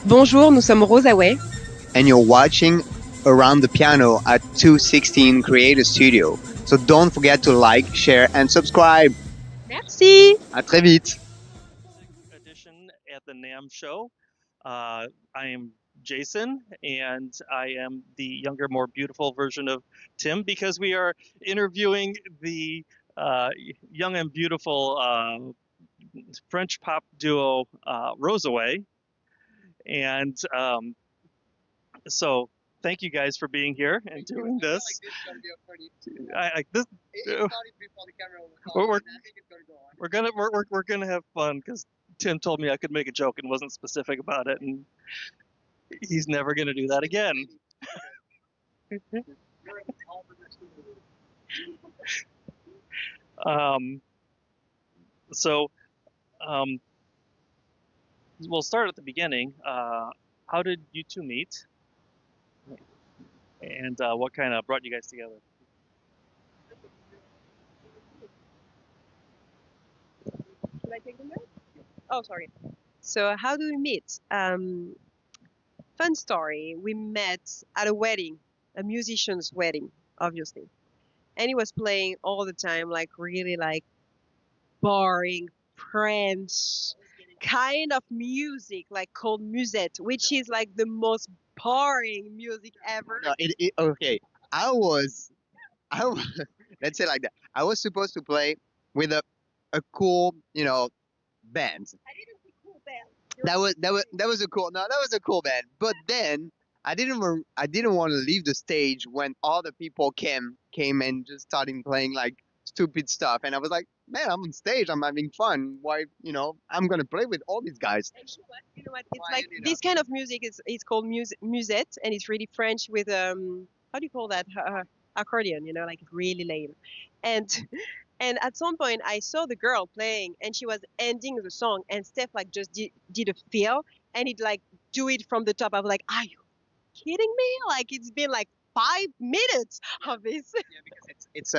Bonjour, nous sommes RoSaWay. And you're watching Around the Piano at 216 Creator Studio. So don't forget to like, share, and subscribe. Merci. À très vite. Edition at the NAMM show. I am Jason, and I am the younger, more beautiful version of Tim because we are interviewing the young and beautiful French pop duo RoSaWay. And so thank you guys for being here and doing this. We're gonna have fun because Tim told me I could make a joke and wasn't specific about it, and he's never gonna do that again. So we'll start at the beginning. How did you two meet? And what kind of brought you guys together? Should I take the mic? Oh, sorry. So how do we meet? Fun story. We met at a wedding, a musician's wedding, obviously. And he was playing all the time, like really like boring French kind of music, like called musette, which is like the most boring music ever. No, okay. I was, let's say like that. I was supposed to play with a cool, band. I didn't see cool band. That was a cool. No, that was a cool band. But then I didn't want to leave the stage when all the people came and just started playing like stupid stuff, and I was like, man, I'm on stage, I'm having fun. Why, I'm gonna play with all these guys. And you know what? It's like this kind of music is it's called musette, and it's really French with how do you call that? Accordion, like really lame. And and at some point I saw the girl playing, and she was ending the song, and Steph like just did a fill, and it like do it from the top. I was like, are you kidding me? Like it's been like 5 minutes of this. Yeah, because it's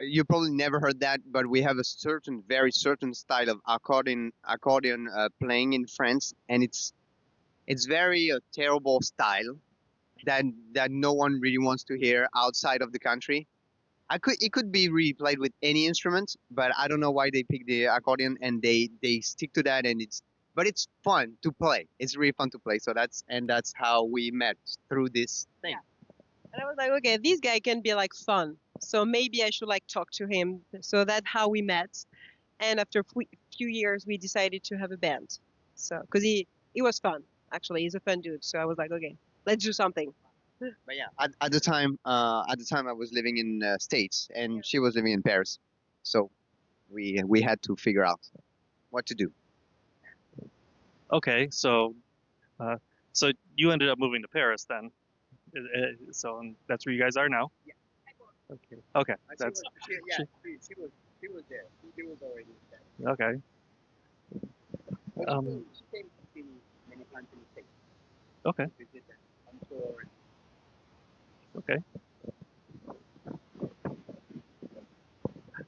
you probably never heard that, but we have a very certain style of accordion playing in France, and it's very terrible style that no one really wants to hear outside of the country. It could be replayed with any instrument, but I don't know why they pick the accordion and they stick to that, and but it's fun to play. It's really fun to play. So that's how we met, through this thing. Yeah. And I was like, okay, this guy can be like fun, so maybe I should like talk to him. So that's how we met. And after a few years, we decided to have a band. So because he was fun, actually, he's a fun dude. So I was like, okay, let's do something. But yeah, at the time I was living in States, and she was living in Paris, so we had to figure out what to do. Okay, so so you ended up moving to Paris then. So and that's where you guys are now. Yeah. Okay. Okay. That's She was there. She was already there. okay. She came to see me many times in the States. Okay. We did that. I'm sure. Okay.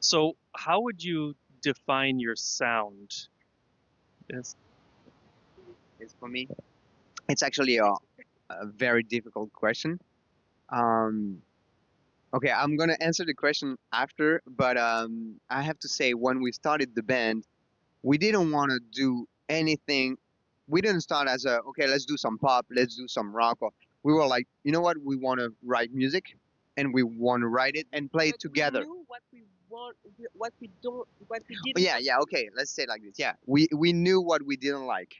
So how would you define your sound? Is For me, it's actually a very difficult question. Okay, I'm gonna answer the question after, but I have to say, when we started the band, we didn't want to do anything. We didn't start as okay, let's do some pop, let's do some rock. Or we were like, you know what, we want to write music, and we want to write it and play it together. We knew what we want, what we don't, what we didn't. Oh, yeah, okay, let's say it like this. Yeah, we knew what we didn't like,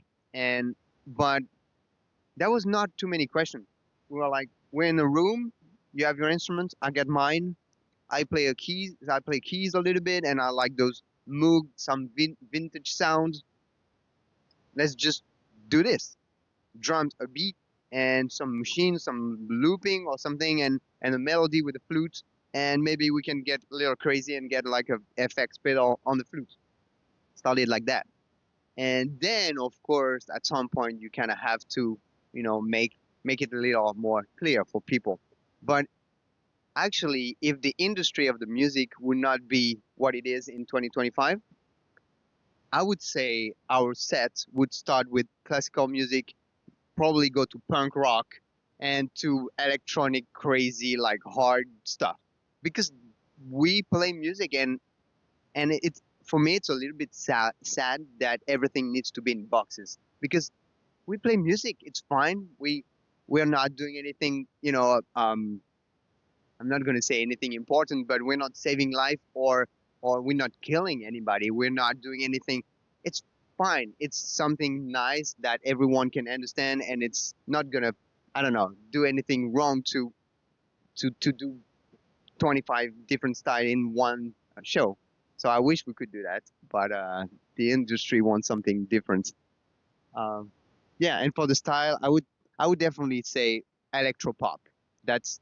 but there was not too many questions. We were like, we're in a room, you have your instruments, I get mine. I play keys a little bit, and I like those Moog, some vintage sounds. Let's just do this. Drums, a beat, and some machine, some looping or something, and a melody with a flute, and maybe we can get a little crazy and get like a FX pedal on the flute. Started like that. And then, of course, at some point, you kind of have to, make it a little more clear for people. But actually, if the industry of the music would not be what it is in 2025, I would say our set would start with classical music, probably go to punk rock and to electronic crazy like hard stuff because we play music and it's for me it's a little bit sad that everything needs to be in boxes because we play music, it's fine, we're not doing anything, I'm not going to say anything important, but we're not saving life or we're not killing anybody. We're not doing anything. It's fine. It's something nice that everyone can understand, and it's not gonna, I don't know, do anything wrong to do 25 different style in one show. So I wish we could do that, but the industry wants something different. Um, yeah, and for the style, I would definitely say electro-pop. That's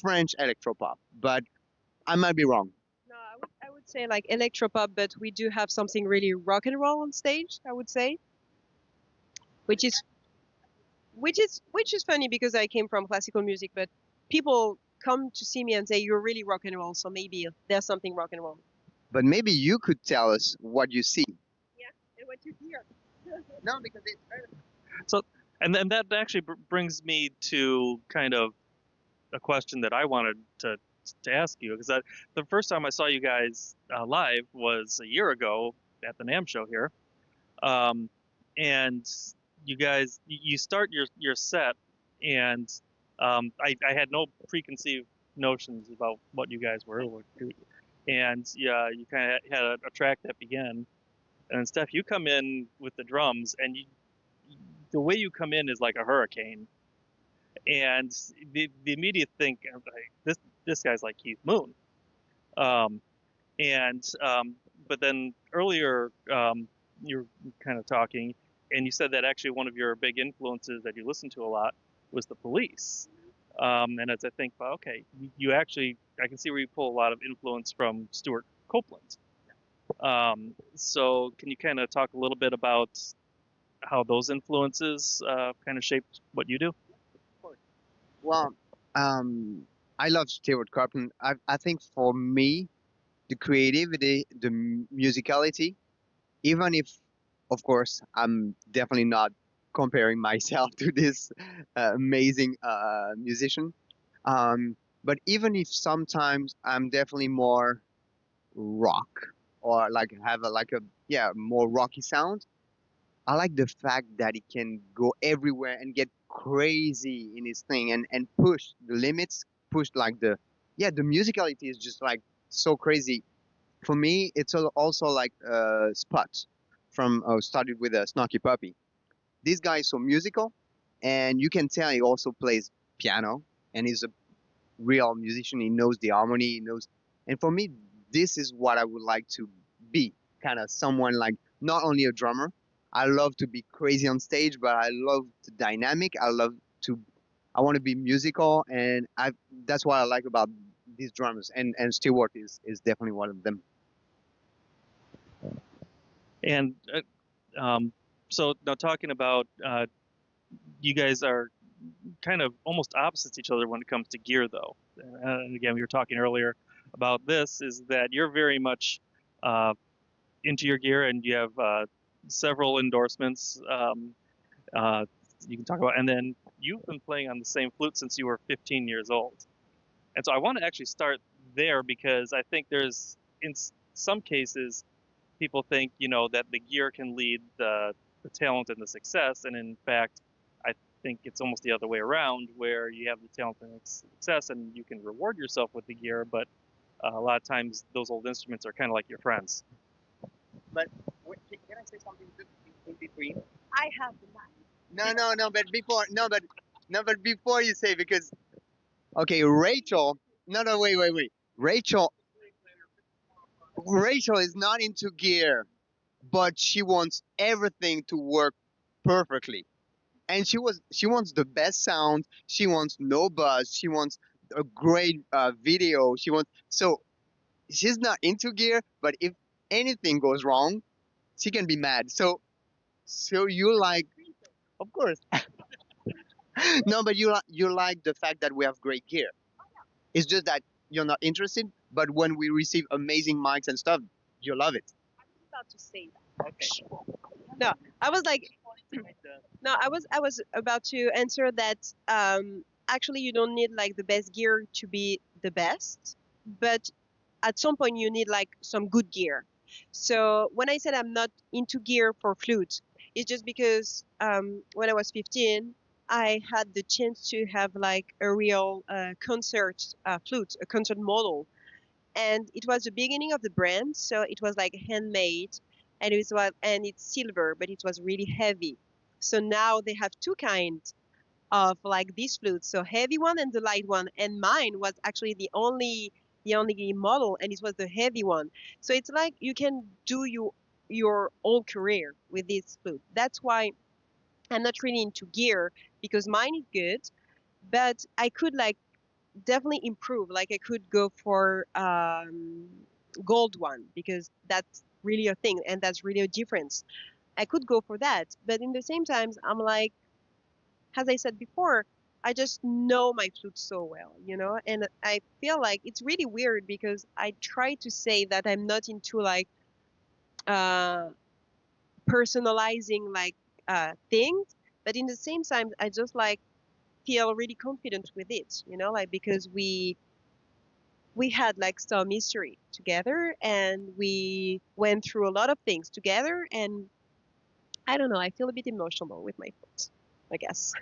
French electro-pop, but I might be wrong. No, I would say like electropop, but we do have something really rock and roll on stage, I would say, which is which is funny because I came from classical music, but people come to see me and say you're really rock and roll, so maybe there's something rock and roll. But maybe you could tell us what you see. Yeah, and what you hear. No, because it's So, and then that actually brings me to kind of a question that I wanted to ask you because the first time I saw you guys live was a year ago at the NAMM show here, and you guys you start your set, and I had no preconceived notions about what you guys were able to do, and yeah, you kind of had a track that began, and Steph, you come in with the drums, and the way you come in is like a hurricane, and the immediate think like this guy's like Keith Moon, um, and but then earlier you were kind of talking, and you said that actually one of your big influences that you listen to a lot was the Police, and as I think, well, okay, you actually I can see where you pull a lot of influence from Stuart Copeland. So can you kind of talk a little bit about how those influences kind of shaped what you do? well, um, I love Stewart Copeland. I think for me, the creativity, the musicality, even if, of course, I'm definitely not comparing myself to this amazing musician. But even if sometimes I'm definitely more rock or like have a like a yeah more rocky sound. I like the fact that he can go everywhere and get crazy in his thing and push the limits, push like the musicality is just like so crazy. For me, it's also like Spot from started with a Snarky Puppy. This guy is so musical, and you can tell he also plays piano, and he's a real musician. He knows the harmony, he knows. And for me, this is what I would like to be, kind of someone like not only a drummer. I love to be crazy on stage, but I love the dynamic. To, I want to be musical, and that's what I like about these drummers. And Stewart is definitely one of them. And so now talking about you guys are kind of almost opposites each other when it comes to gear, though. And again, we were talking earlier about this, is that you're very much uh, into your gear and you have several endorsements uh, you can talk about. And then you've been playing on the same flute since you were 15 years old. And so I want to actually start there because I think there's, in some cases, people think, that the gear can lead the talent and the success. And in fact, I think it's almost the other way around, where you have the talent and success and you can reward yourself with the gear. But a lot of times those old instruments are kind of like your friends. But can I say something in between? I have the mic. No. But before you say, because okay, Rachel. No, wait. Rachel is not into gear, but she wants everything to work perfectly. And she wants the best sound. She wants no buzz. She wants a great video. So she's not into gear, but if anything goes wrong, she can be mad. So you like, of course. No, but you like the fact that we have great gear. It's just that you're not interested. But when we receive amazing mics and stuff, you love it. I was about to say that. Okay. No, I was like, No, I was about to answer that. Actually, you don't need like the best gear to be the best, but at some point you need like some good gear. So when I said I'm not into gear for flute, it's just because when I was 15, I had the chance to have like a real concert flute, a concert model, and it was the beginning of the brand. So it was like handmade, and and it's silver, but it was really heavy. So now they have two kinds of like these flutes, so heavy one and the light one, and mine was actually the only model, and it was the heavy one. So it's like you can do your whole career with this flute. That's why I'm not really into gear, because mine is good, but I could like definitely improve. Like I could go for gold one, because that's really a thing and that's really a difference. I could go for that, but in the same times I'm like, as I said before, I just know my flute so well, and I feel like it's really weird because I try to say that I'm not into like uh, personalizing like things, but in the same time, I just like feel really confident with it, like because we had like some history together and we went through a lot of things together, and I don't know, I feel a bit emotional with my flute, I guess.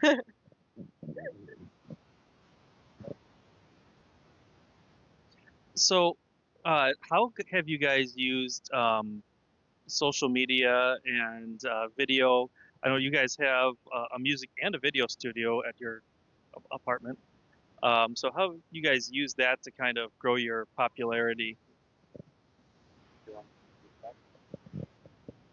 So, how have you guys used social media and video? I know you guys have a music and a video studio at your apartment. So how have you guys use that to kind of grow your popularity?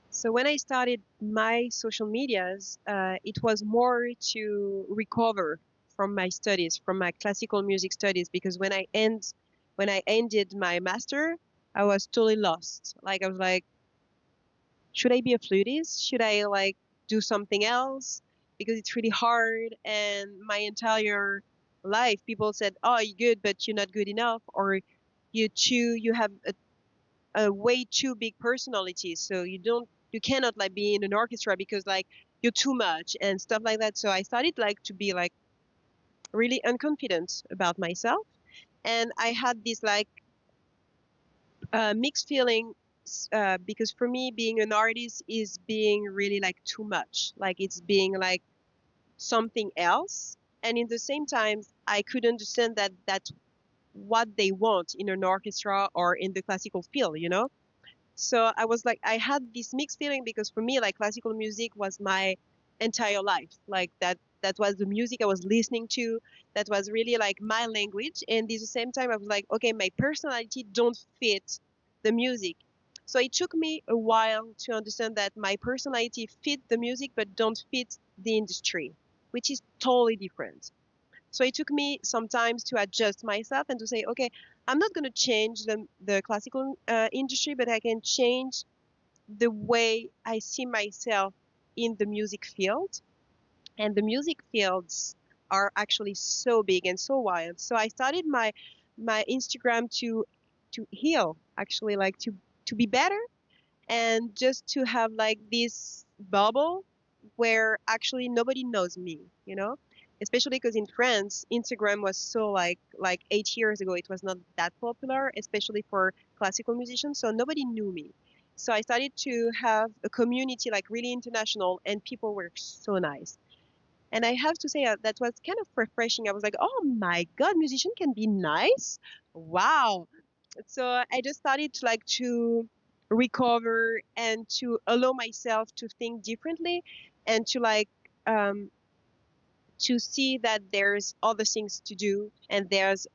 So when I started my social medias, it was more to recover from my studies, from my classical music studies, because when I ended my master, I was totally lost. Like I was like, should I be a flutist? Should I like do something else? Because it's really hard, and my entire life, people said, "Oh, you're good, but you're not good enough," or you have a way too big personality, so you cannot like be in an orchestra because like you're too much and stuff like that. So I started like to be like really unconfident about myself, and I had this like mixed feeling, because for me being an artist is being really like too much, like it's being like something else, and in the same time I could understand that that's what they want in an orchestra or in the classical field. So I was like, I had this mixed feeling because for me, like classical music was my entire life. Like that was the music I was listening to. That was really like my language. And at the same time, I was like, okay, my personality don't fit the music. So it took me a while to understand that my personality fit the music, but don't fit the industry, which is totally different. So it took me some time to adjust myself and to say, okay, I'm not going to change the classical industry, but I can change the way I see myself in the music field. And the music fields are actually so big and so wild. So I started my Instagram to heal, actually, like to be better, and just to have like this bubble where actually nobody knows me. Especially because in France Instagram was so like 8 years ago it was not that popular, especially for classical musicians, so nobody knew me. So I started to have a community like really international, and people were so nice. And I have to say that was kind of refreshing. I was like, oh my god, musician can be nice, wow. So I just started to like to recover and to allow myself to think differently, and to like um, to see that there's other things to do and there's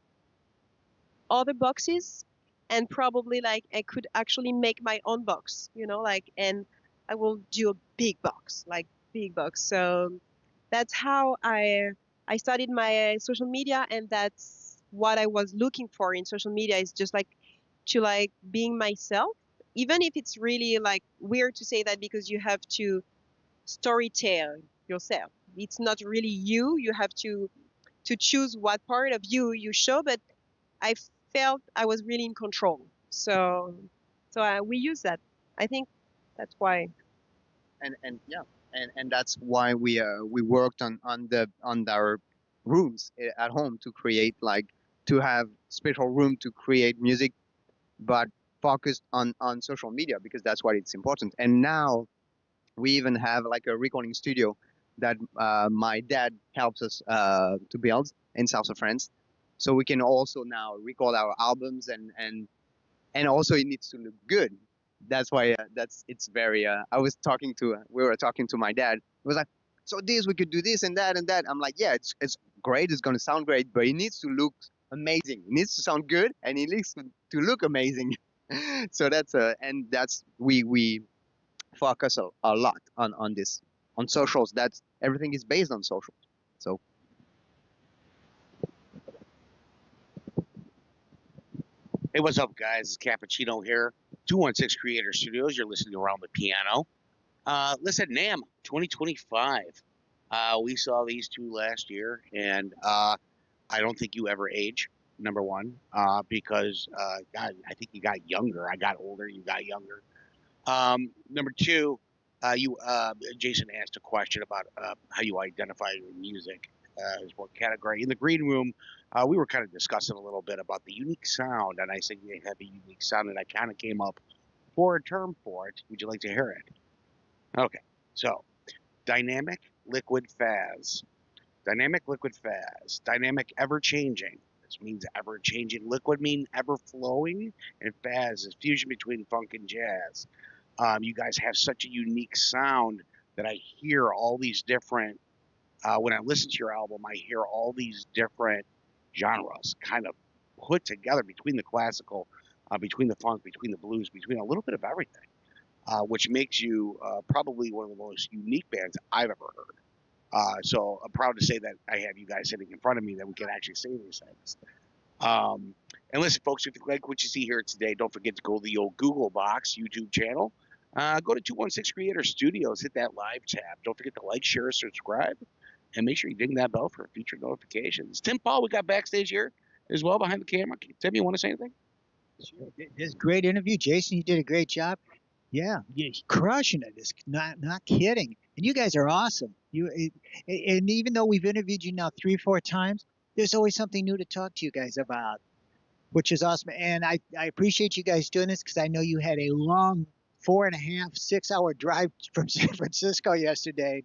other boxes, and probably like I could actually make my own box, like, and I will do a big box, like big box. So that's how I started my social media, and that's what I was looking for in social media, is just like to like being myself, even if it's really like weird to say that because you have to storytell yourself. It's not really you. You have to choose what part of you show, but I felt I was really in control. So we use that. I think that's why. And yeah, and that's why we worked on our rooms at home to create to have special room to create music, but focused on social media because that's what it's important. And now we even have like a recording studio that my dad helps us to build in south of France, so we can also now record our albums and also it needs to look good. That's why it's very. We were talking to my dad. It was like, so this we could do this and that and that. I'm like, yeah, it's great. It's gonna sound great, but it needs to look amazing. It needs to sound good, and it needs to look amazing. So that's we focus a lot on this on socials. That's everything is based on socials. So Hey, what's up, guys? It's Cappuccino here. 216 Creator Studios. You're listening to Around the Piano. Listen, NAMM 2025. We saw these two last year, and I don't think you ever age, number one, because God, I think you got younger. I got older, you got younger. Number two, Jason asked a question about how you identify your music as what category. In the green room, we were kind of discussing a little bit about the unique sound, and I said you have a unique sound, and I kind of came up for a term for it. Would you like to hear it? Okay, so dynamic liquid fuzz. Dynamic liquid fuzz. Dynamic ever-changing. This means ever-changing. Liquid means ever-flowing, and fuzz is fusion between funk and jazz. You guys have such a unique sound that I hear all these different, when I listen to your album, I hear all these different genres kind of put together between the classical, between the funk, between the blues, between a little bit of everything, which makes you probably one of the most unique bands I've ever heard. So I'm proud to say that I have you guys sitting in front of me that we can actually say these things. And listen, folks, if you like what you see here today, don't forget to go to the old Google Box YouTube channel. Go to 216 Creator Studios, hit that live tab. Don't forget to like, share, subscribe, and make sure you ding that bell for future notifications. Tim Poole, we got backstage here as well behind the camera. Tim, you want to say anything? Sure. This great interview, Jason. You did a great job. Yeah, you're crushing it. It's not kidding. And you guys are awesome. And even though we've interviewed you now 3-4 times, there's always something new to talk to you guys about, which is awesome. And I appreciate you guys doing this because I know you had a long 4.5, 6-hour drive from San Francisco yesterday.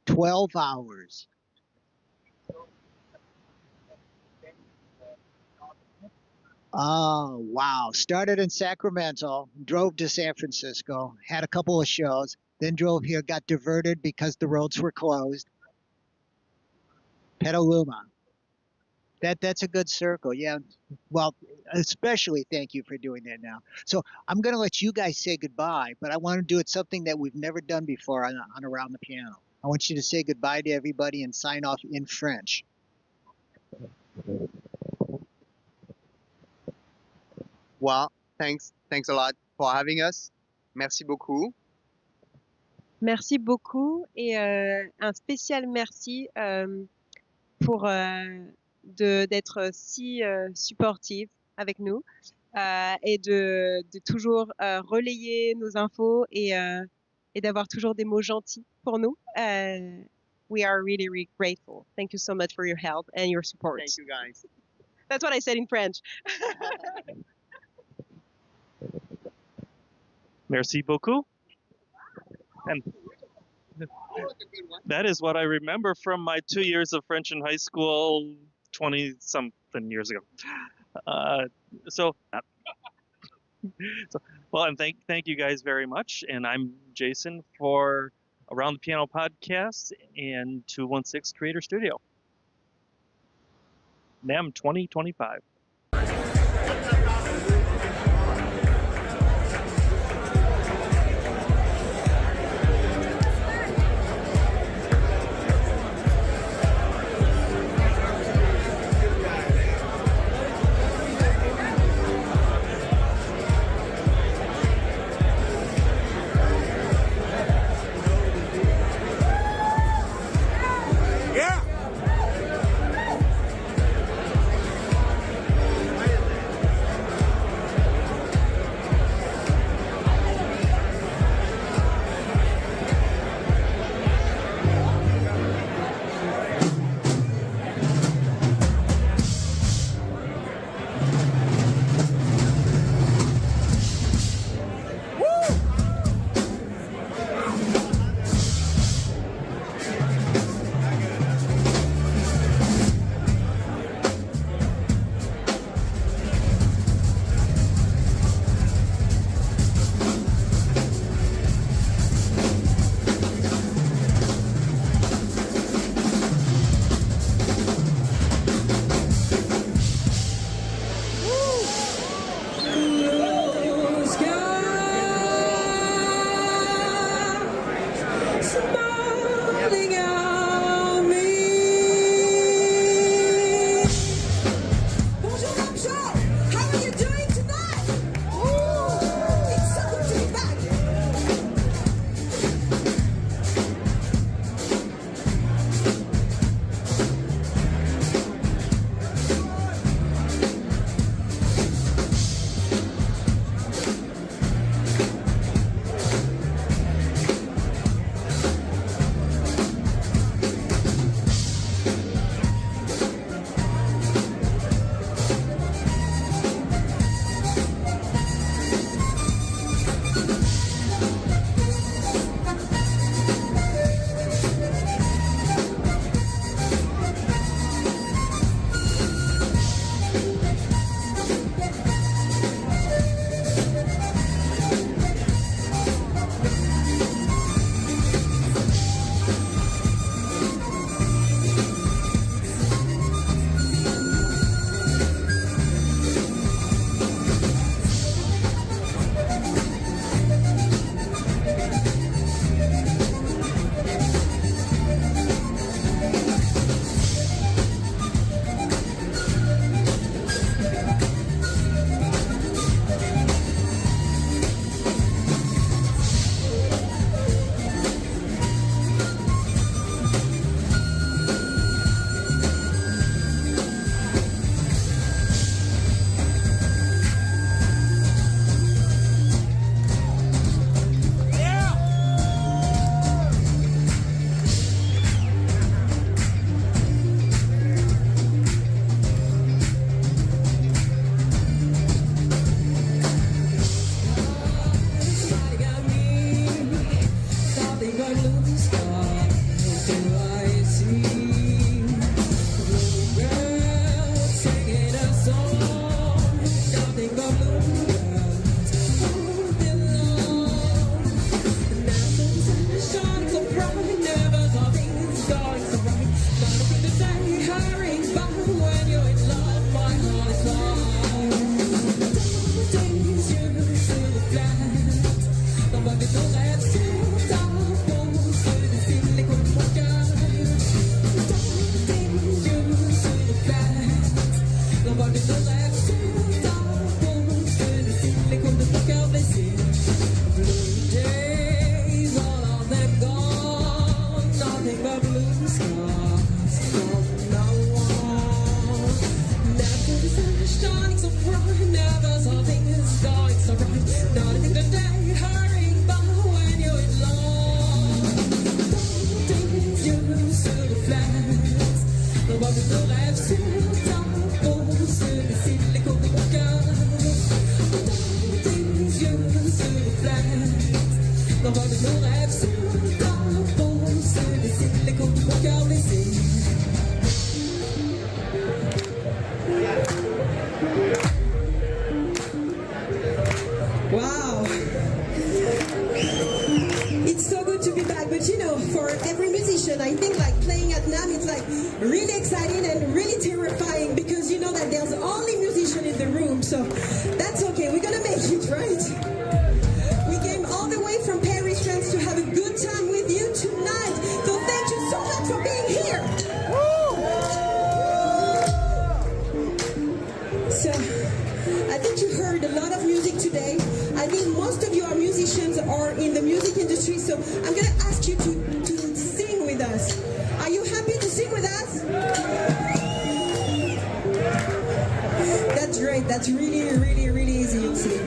12 hours. Oh, wow. Started in Sacramento, drove to San Francisco, had a couple of shows, then drove here, got diverted because the roads were closed. Petaluma. That's a good circle, yeah. Well, especially thank you for doing that now. So I'm going to let you guys say goodbye, but I want to do it something that we've never done before on Around the Piano. I want you to say goodbye to everybody and sign off in French. well, thanks a lot for having us. Merci beaucoup. Merci beaucoup et un spécial merci pour d'être si supportive avec nous et de toujours relayer nos infos et d'avoir toujours des mots gentils pour nous. We are really, really grateful. Thank you so much for your help and your support. Thank you, guys. That's what I said in French. Merci beaucoup. And that is what I remember from my 2 years of French in high school 20-something years ago. Well, and thank you guys very much. And I'm Jason for Around the Piano Podcast and 216 Creator Studio. NAMM 2025. L'envol de nos rêves sous le tampon se dessine l'écho de mon cœur blessé. Wow! It's so good to be back, but you know, for every musician, I think like playing at NAMM, it's like really exciting and really terrifying because you know that there's only musician in the room, so that's okay, we're gonna make it, right? We came all the way from Paris, France to have a good time with you tonight, so thank you so much for being here! So, I think you heard a lot of music today. I think most of you are musicians or in the music industry, so I'm going to ask you to sing with us. Are you happy to sing with us? That's great. That's really, really, really easy, you see.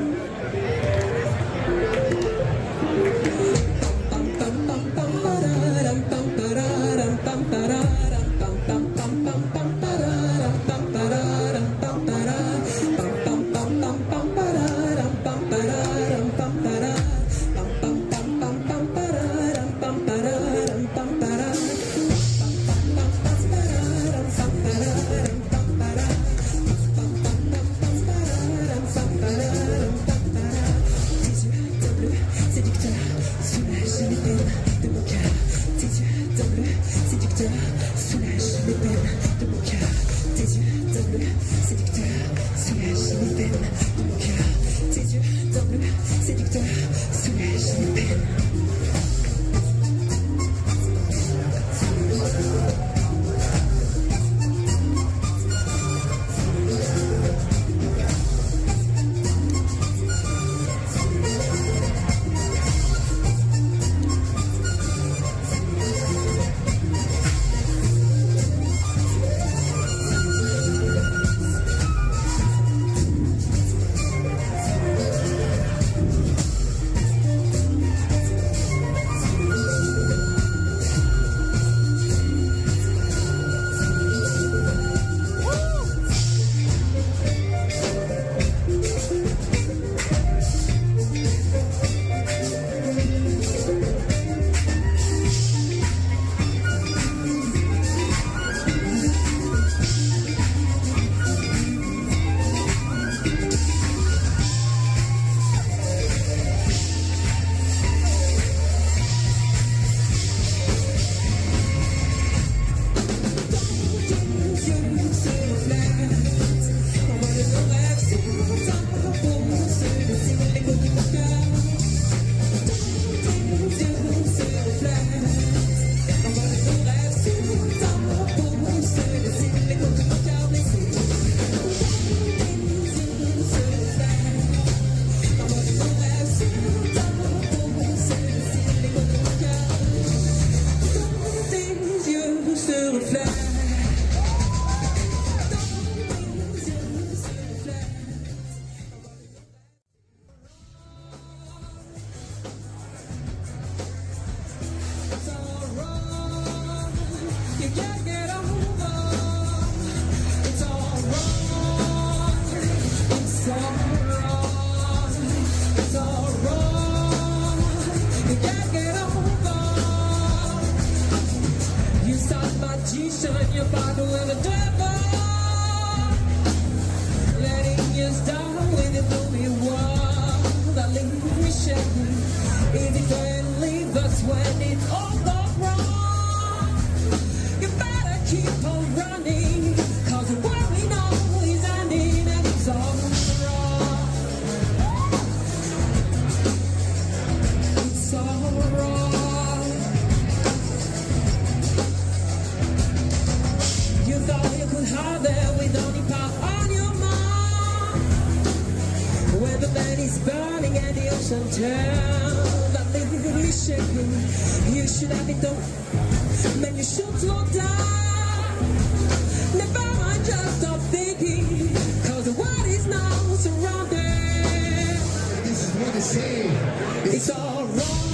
It's all wrong.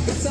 It's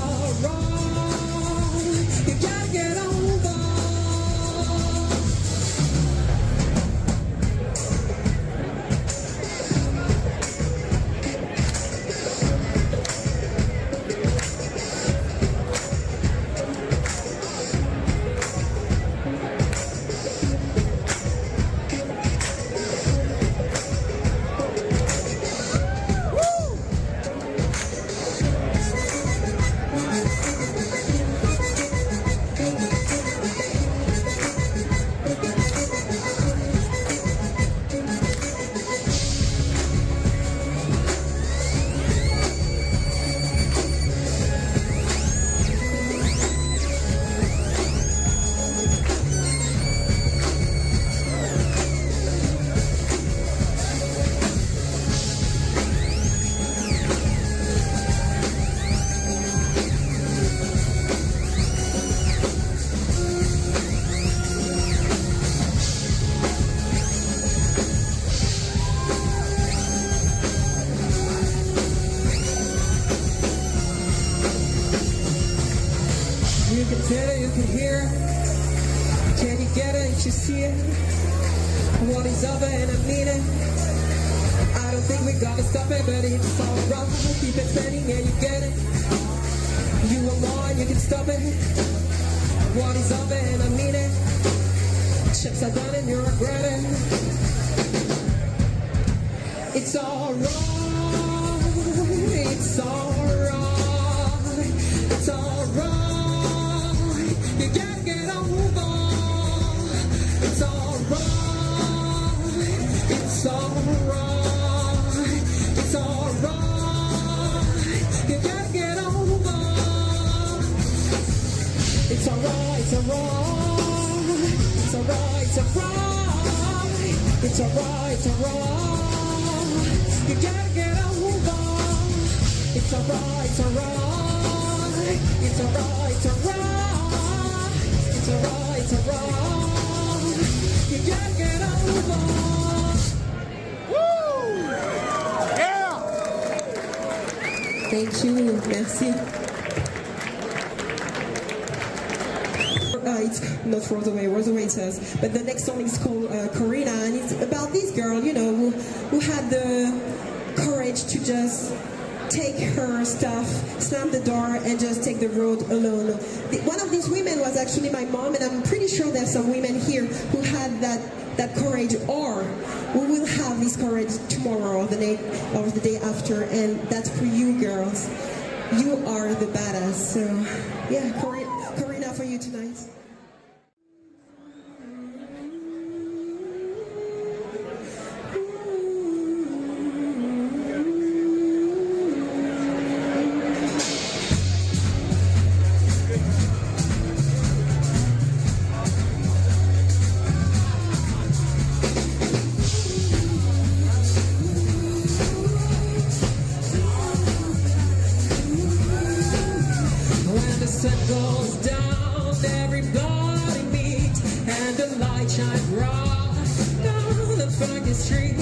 can feel it, you can hear it. Can you get it? You see it. What is over and I mean it. I don't think we're gonna stop it, but it's alright. Keep it spinning and you get it. You want more and you can stop it. What is over and I mean it. Chips are done and you regret it. It's alright. It's alright. It's alright. You gotta get over. It's alright. It's alright. It's alright. You gotta get over. It's alright. It's alright. It's alright. It's alright. It's alright. It's alright. You gotta get over. It's alright. It's alright. It's alright. It's alright. It's alright. It's alright. You gotta get over. Thank you, merci. It's not RoSaWay, RoSaWay it says, but the next song is called Karina, and it's about this girl, you know, who had the courage to just take her stuff, slam the door, and just take the road alone. One of these women was actually my mom, and I'm pretty sure there's some women here who had that courage, or we will have this courage tomorrow or the day after, and that's for you girls. You are the badass. So yeah, Karina for you tonight. When the sun goes down, everybody meet, and the light shine bright down the fucking street.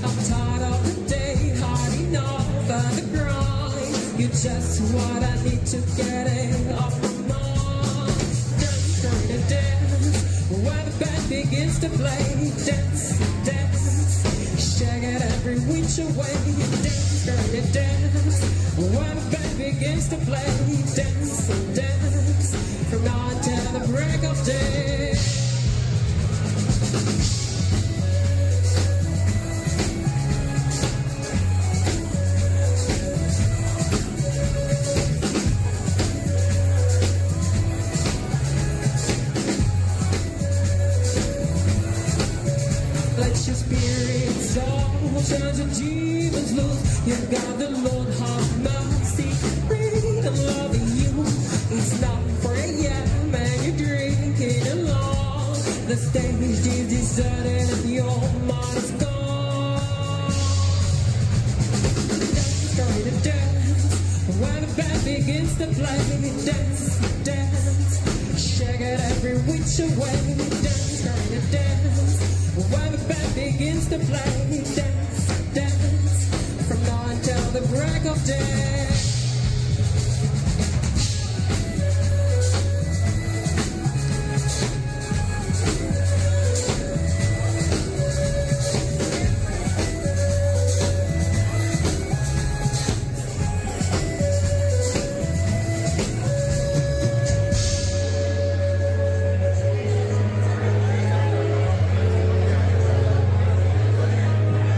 I'm tired of the day, hard enough at the grind. You're just what I need to get it off my mind. Dance, gonna dance, when the band begins to play. Dance, dance, shake it every which way. Dance, gonna dance, when the band begins to play. Dance, dance, from now until the break of day. Let your spirit soar, turn your demons loose. You've got the Lord have mercy, freedom loving you. It's not for a yeah, man, you're drinking along. The stage is deserted and your mind's gone. Dance, going to dance, when the band begins to play. Dance, dance, shake it every which way. Dance, going to dance, when the band begins to play. Dance, dance, from now until the break of day.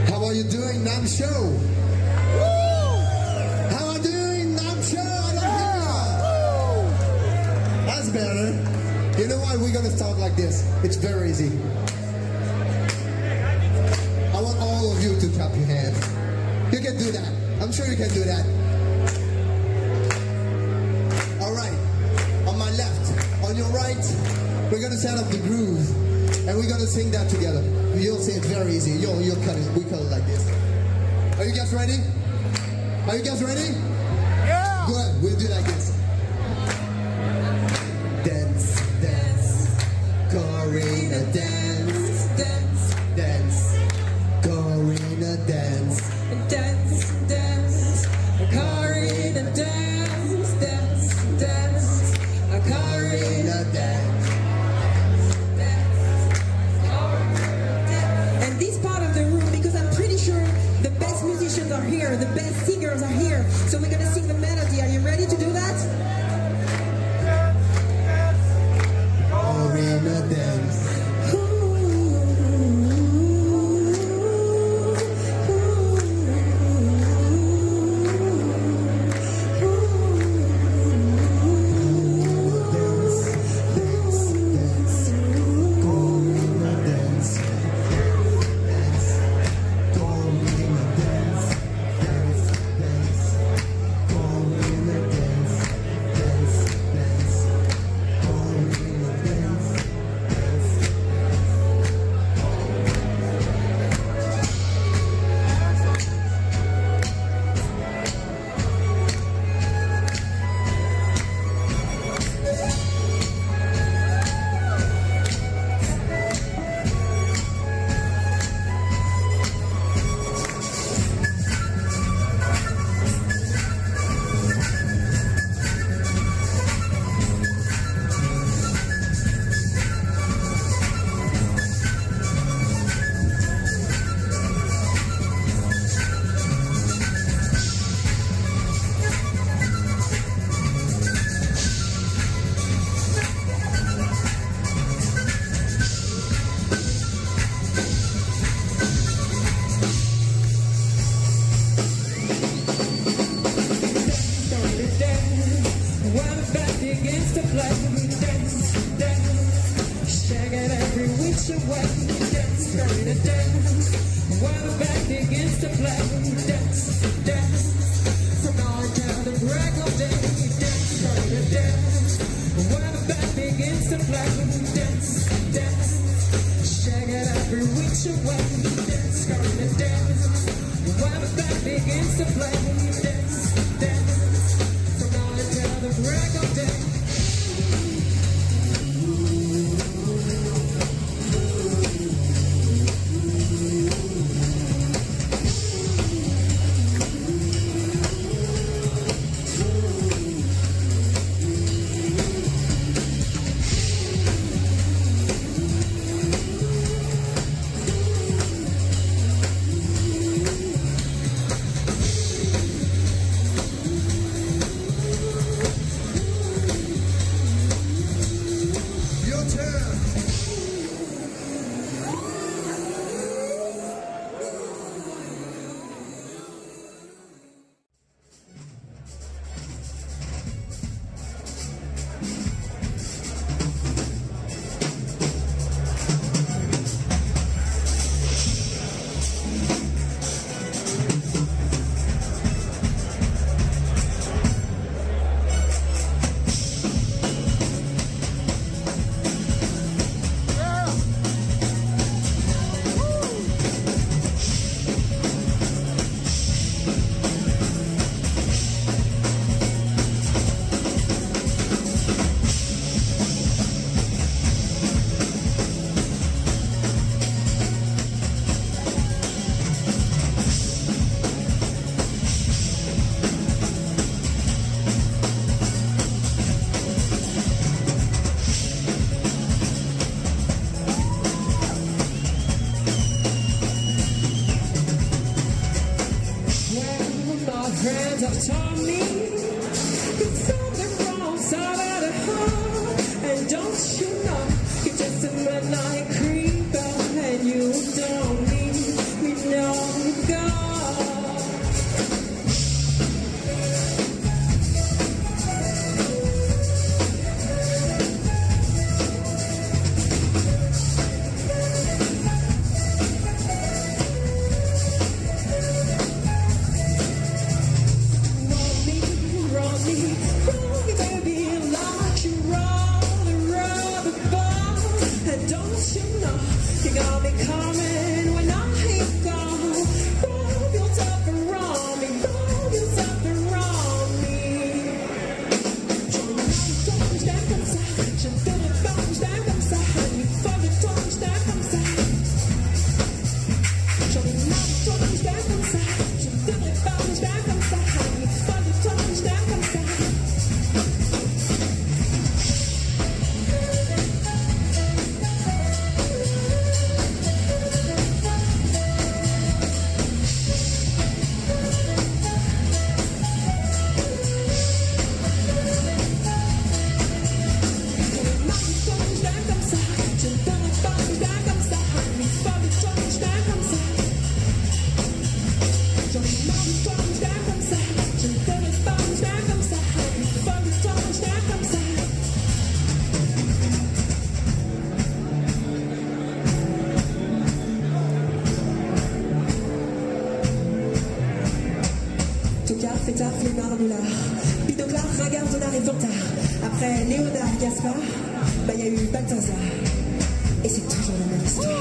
How are you doing, NAMM show? How are you doing, NAMM show? I don't hear you. That's better. You know what? We're gonna start like this. It's very easy. I want all of you to clap your hands. You can do that. I'm sure you can do that. All right. On my left, on your right, we're gonna set up the groove. And we're gonna sing that together. You'll see it's very easy. You'll cut it. We cut it like this. Are you guys ready? Are you guys ready? Yeah. Good. We'll do like this. Dance, dance, Corina, dance, dance, dance, Corina, dance, Dance, dance, Corina, dance, dance, dance, Corina. away. Dance, ready to dance. While the back begins to play. Dance, dance. From now until the break of day. Dance, ready to dance. While the back begins to play. Dance, dance. Shake it every which way. Dance, ready to dance. While the back begins to play. Dance, dance. From now until the break of day. Your turn. My friends have taught me it's on the wrong side of the heart. And don't you know, you're just a midnight creeper, and you don't need me no God. Roll me, baby, like you roll the rubber ball. And don't you know, you got me coming when I ain't gone. Roll yourself around me, roll yourself around me. Je me stand comme ça, je te le stand comme ça, il faut que tu stand comme ça. Je me stand comme ça, je te le stand comme ça, il faut que tu stand comme ça. Fais taf, les marmoulard. Pidoclar, ringard, Zonard et Vantard. Après Léonard, Gaspard, bah y a eu Balthazar. Et c'est toujours la même histoire.